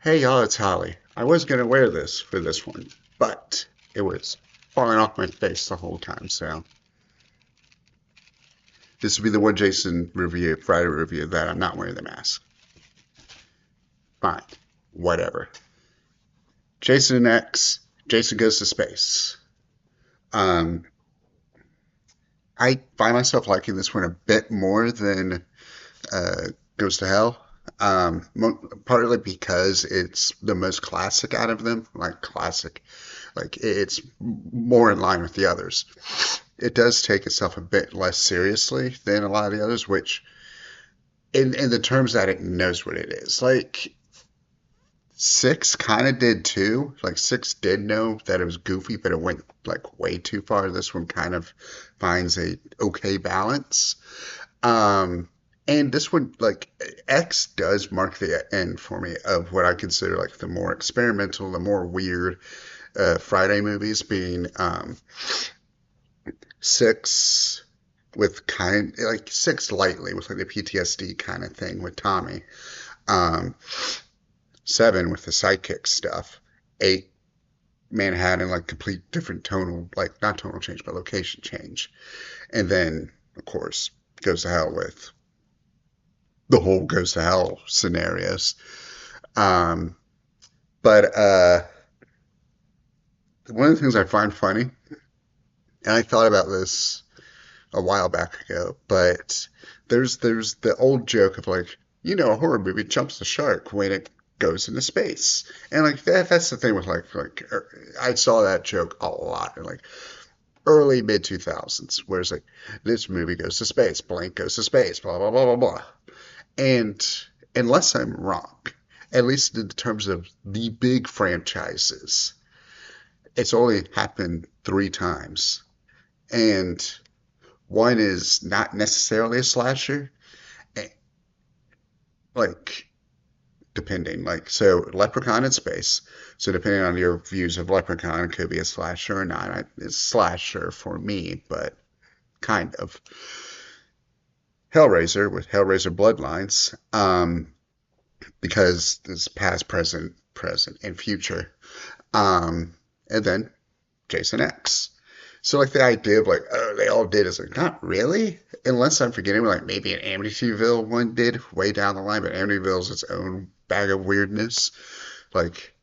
Hey y'all, it's Holly. I was gonna wear this for this one, but it was falling off my face the whole time, so this will be the one Jason review, Friday review that I'm not wearing the mask. Fine. Whatever. Jason X, Jason Goes to Space. Um, I find myself liking this one a bit more than Goes to Hell. Partly because it's the most classic out of them, like classic, like it's more in line with the others. It does take itself a bit less seriously than a lot of the others, which in the terms that it knows what it is. Like six kind of did too. Like six did know that it was goofy, but it went like way too far. This one kind of finds a okay balance. Um, and this one, like X, does mark the end for me of what I consider like the more experimental, the more weird Friday movies, being six with kind like six lightly with like the PTSD kind of thing with Tommy, um, seven with the sidekick stuff, eight Manhattan like complete different tonal like not tonal change but location change, and then of course goes to hell with the whole goes to hell scenarios. Um, but one of the things I find funny, and I thought about this a while back ago, but there's the old joke of like, a horror movie jumps the shark when it goes into space. And like that's the thing with I saw that joke a lot in like early mid 2000s where it's like this movie goes to space, blank goes to space, blah blah blah blah blah. And unless I'm wrong, at least in terms of the big franchises, it's only happened three times. And one is not necessarily a slasher, eh, like depending, like so Leprechaun in Space. So depending on your views of Leprechaun, it could be a slasher or not. It's slasher for me, but kind of. Hellraiser with Hellraiser Bloodlines, because it's past, present, and future. And then Jason X. So like the idea of like, oh, they all did is like, not really. Unless I'm forgetting, like maybe an Amityville one did way down the line, but Amityville's its own bag of weirdness. Like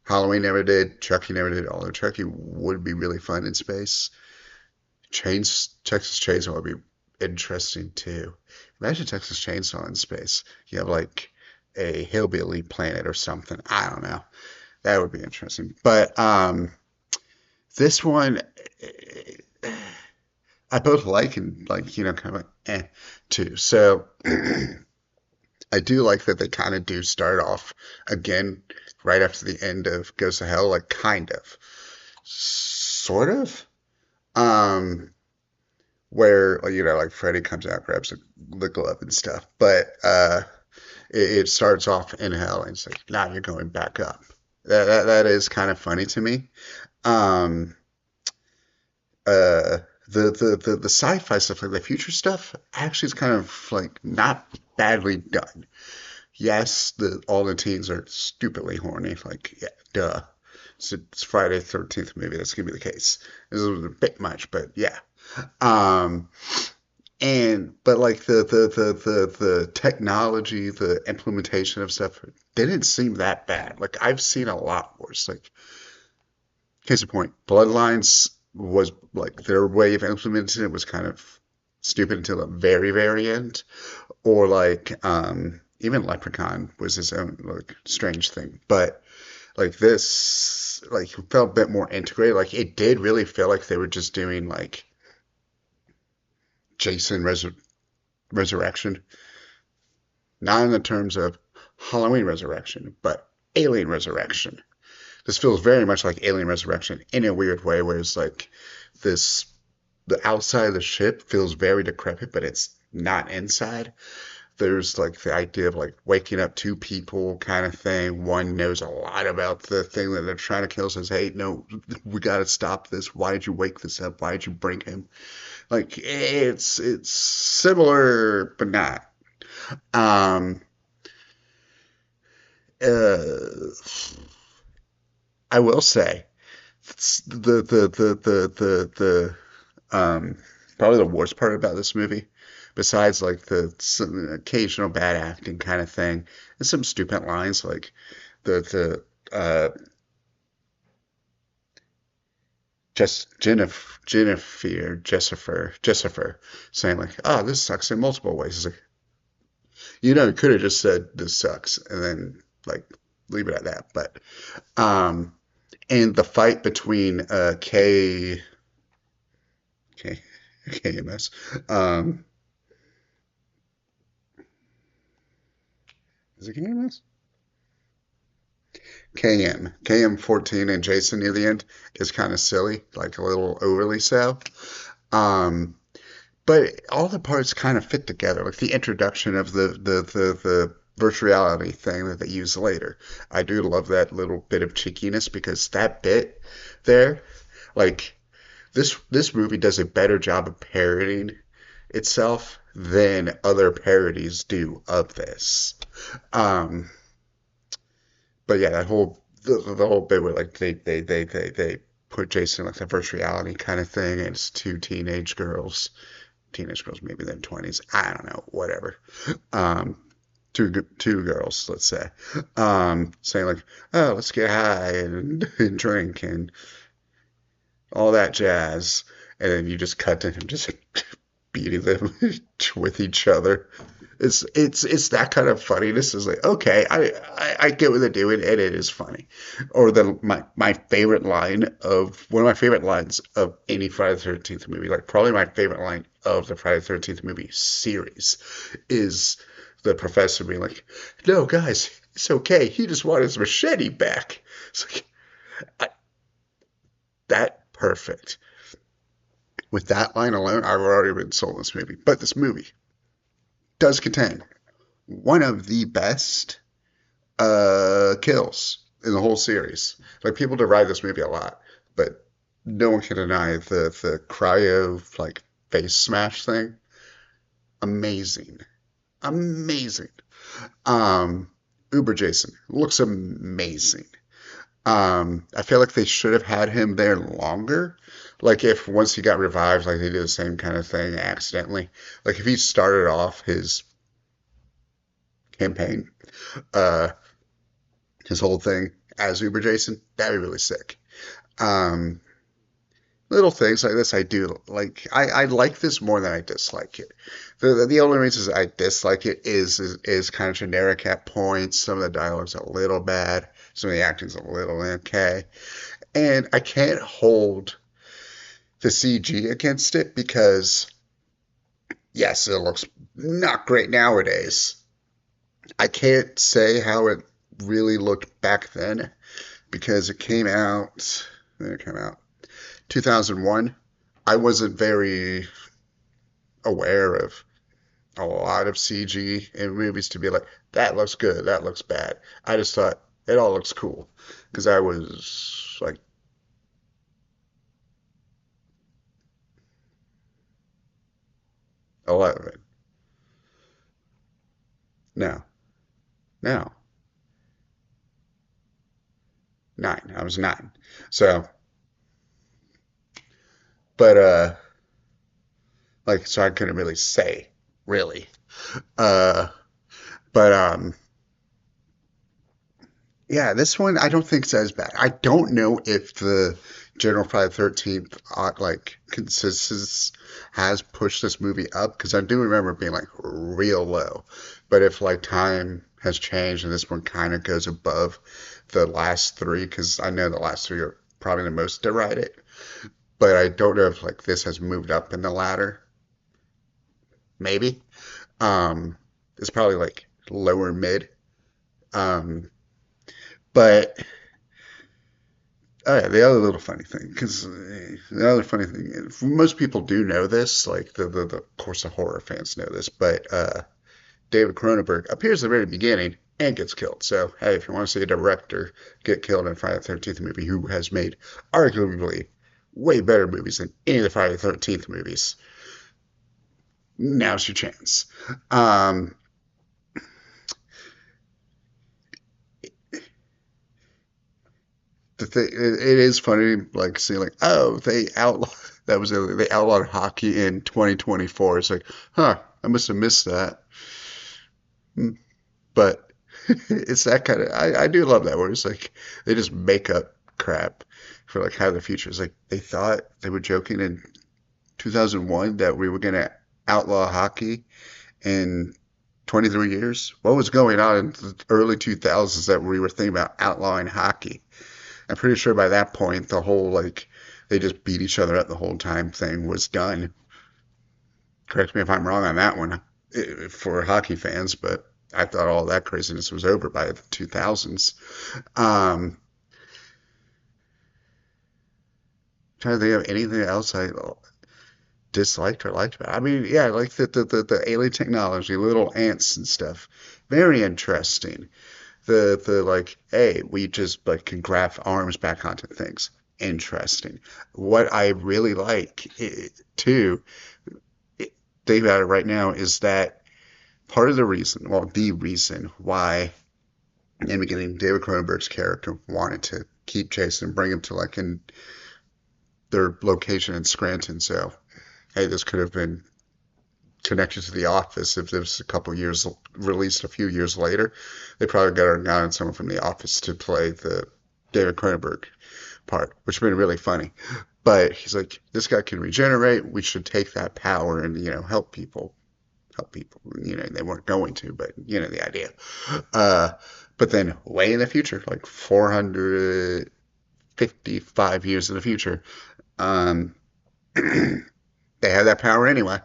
Halloween never did, Chucky never did, although Chucky would be really fun in space. Texas Chainsaw would be interesting too. Imagine Texas Chainsaw in space. You have like a hillbilly planet or something. I don't know. That would be interesting. But this one, I both like and like, kind of like too. So I do like that they kind of do start off again right after the end of Goes to Hell, like kind of, sort of, where like Freddy comes out, grabs the glove and stuff, but it starts off in hell and it's like now you're going back up. That is kind of funny to me. Um, uh the sci-fi stuff, like the future stuff, actually is kind of like not badly done. Yes, the all the teens are stupidly horny. Like, yeah, duh. It's Friday 13th movie. That's gonna be the case. This is a bit much, but yeah. Um, and but like the technology, the implementation of stuff didn't seem that bad. Like I've seen a lot worse. Like case in point, Bloodlines was like their way of implementing it was kind of stupid until the very, very end. Or like even Leprechaun was his own like strange thing. But like this like felt a bit more integrated. Like it did really feel like they were just doing like Jason Resurrection. Not in the terms of Halloween Resurrection, but Alien Resurrection. This feels very much like Alien Resurrection in a weird way, where it's like this the outside of the ship feels very decrepit, but it's not inside. There's like the idea of like waking up two people kind of thing. One knows a lot about the thing that they're trying to kill, says, hey, no, we got to stop this. Why did you wake this up? Why did you bring him? Like it's similar, but not. Um, uh, I will say the probably the worst part about this movie, besides like the some occasional bad acting kind of thing and some stupid lines like the just Jennifer saying like, "Oh, this sucks in multiple ways." It's like, you could have just said this sucks and then like leave it at that. But um, and the fight between K KMS, um, is it KMS? KM 14 and Jason near the end is kind of silly, like a little overly so. Um, but all the parts kind of fit together, like the introduction of the virtual reality thing that they use later. I do love that little bit of cheekiness because that bit there, like this movie does a better job of parodying itself than other parodies do of this. Um, but yeah, that whole the whole bit where like they put Jason in like the virtual reality kind of thing, and it's two teenage girls maybe in their 20s. I don't know, whatever. Um, two girls, let's say, saying like, "Oh, let's get high and drink and all that jazz," and then you just cut to him just beating them with each other. It's that kind of funniness is like, okay, I get what they're doing and it is funny. Or my favorite line of one of my favorite lines of any Friday the 13th movie, like probably my favorite line of the Friday the 13th movie series, is the professor being like, "No, guys, it's okay. He just wanted his machete back." It's like I, that perfect. With that line alone, I've already been sold this movie. But this movie does contain one of the best kills in the whole series. Like people deride this movie a lot, but no one can deny the cryo like face smash thing. Amazing, amazing. Uber Jason looks amazing. I feel like they should have had him there longer. Like if once he got revived, like they did the same kind of thing accidentally. Like if he started off his campaign, uh, his whole thing as Uber Jason, that'd be really sick. Um, little things like this I do like. I like this more than I dislike it. The only reason I dislike it is kind of generic at points. Some of the dialogue's a little bad. Some of the acting's a little okay. And I can't hold the CG against it because, yes, it looks not great nowadays. I can't say how it really looked back then because it came out, when did it come out? 2001. I wasn't very aware of a lot of CG in movies to be like, that looks good, that looks bad. I just thought it all looks cool because I was like 11. No, no, 9. I was 9. So, but like, so I couldn't really say, really. Uh, but yeah, this one I don't think it's as bad. I don't know if the General Friday 13th like consensus has pushed this movie up because I do remember it being like real low. But if like time has changed and this one kind of goes above the last three, because I know the last three are probably the most derided, but I don't know if like this has moved up in the ladder. Maybe. Um, it's probably like lower mid. Um, but oh yeah, the other little funny thing, because the other funny thing, most people do know this, like of course the horror fans know this, but David Cronenberg appears at the very beginning and gets killed. So hey, if you want to see a director get killed in a Friday the 13th movie who has made arguably way better movies than any of the Friday the 13th movies, now's your chance. Um, it is funny, like seeing like, oh, they outlaw that was they outlawed hockey in 2024. It's like, huh, I must have missed that. Hmm. But it's that kind of I do love that where it's like they just make up crap for like how the future is. Like they thought they were joking in 2001 that we were gonna outlaw hockey in 23 years. What was going on in the early 2000s that we were thinking about outlawing hockey? I'm pretty sure by that point the whole like they just beat each other up the whole time thing was done. Correct me if I'm wrong on that one for hockey fans, but I thought all that craziness was over by the 2000s. Um, Trying to think of anything else I disliked or liked about it. I mean, yeah, I like the alien technology, little ants and stuff. Very interesting. The like, hey, we just like can graft arms back onto things. Interesting. What I really like too, think about it right now, is that part of the reason, well, the reason why in the beginning David Cronenberg's character wanted to keep Jason, bring him to like in their location in Scranton. So, hey, this could have been connected to The Office if it was a couple years released a few years later. They probably gotten someone from The Office to play the David Cronenberg part, which would have been really funny. But he's like, this guy can regenerate. We should take that power and help people. Help people. They weren't going to, but the idea. Uh, but then way in the future, like 455 years in the future, um, they have that power anyway.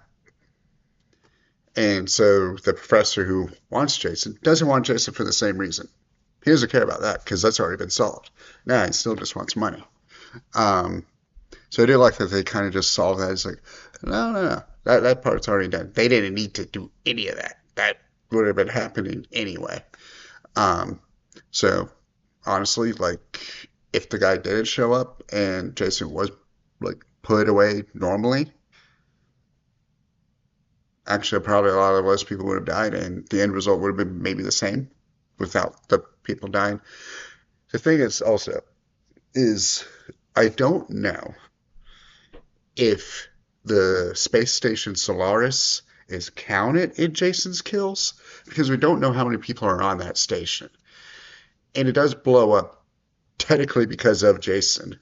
And so the professor who wants Jason doesn't want Jason for the same reason. He doesn't care about that because that's already been solved. Now he still just wants money. Um, so I do like that they kind of just solve that. It's like, no, no, no. That part's already done. They didn't need to do any of that. That would have been happening anyway. Um, so honestly, like if the guy didn't show up and Jason was like put away normally, actually probably a lot of less people would have died and the end result would have been maybe the same without the people dying. The thing is also is I don't know if the space station Solaris is counted in Jason's kills because we don't know how many people are on that station. And it does blow up technically because of Jason.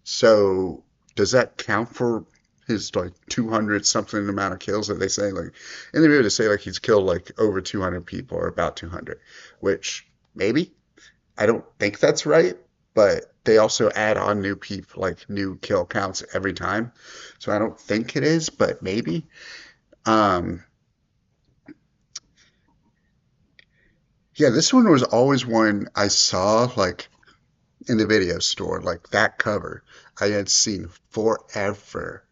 So does that count for his like 200 something amount of kills that they say like in the movie they say like he's killed like over 200 people or about 200, which maybe I don't think that's right, but they also add on new people, like new kill counts every time. So I don't think it is, but maybe. Um, yeah, this one was always one I saw like in the video store, like that cover I had seen forever.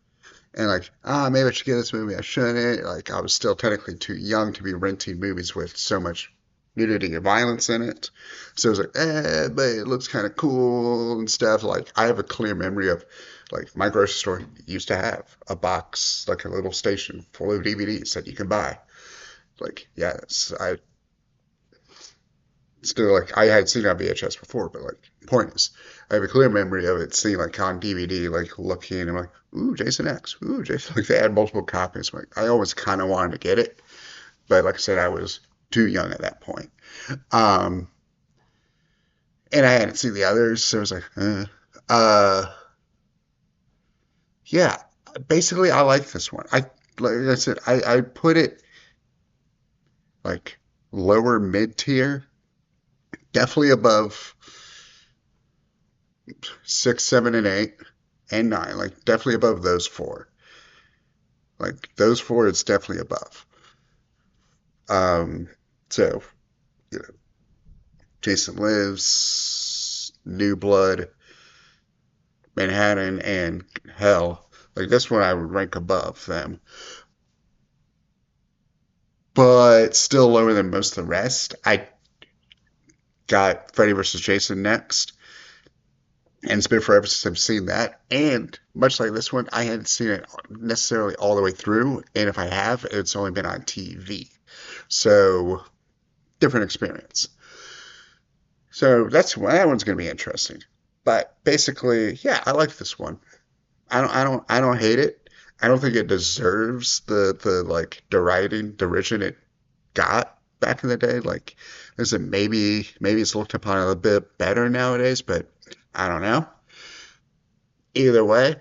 And like, maybe I should get this movie. I shouldn't. Like, I was still technically too young to be renting movies with so much nudity and violence in it. So it was like, but it looks kind of cool and stuff. Like, I have a clear memory of, like, my grocery store used to have a box, like a little station full of DVDs that you can buy. Like, yes, I still, like, I had seen it on VHS before, but, like, point is, I have a clear memory of it seeing, like, on DVD, like, looking, and I'm like, ooh, Jason X, ooh, Jason, like, they had multiple copies. Like, I always kind of wanted to get it, but like I said, I was too young at that point. Um, and I hadn't seen the others, so I was like, uh, yeah. Basically, I like this one. Like I said, I put it like lower mid tier, definitely above 6, 7, and 8, and 9. Like definitely above those four. Like those four, it's definitely above. Um, so you know, Jason Lives, New Blood, Manhattan, and Hell. Like this one I would rank above them, but still lower than most of the rest. I got Freddy vs. Jason next, and it's been forever since I've seen that. And much like this one, I hadn't seen it necessarily all the way through, and if I have, it's only been on TV. So different experience. So that one's going to be interesting. But basically, yeah, I like this one. I don't hate it. I don't think it deserves the like derision it got back in the day. Like, is it maybe it's looked upon a little bit better nowadays, but I don't know. Either way,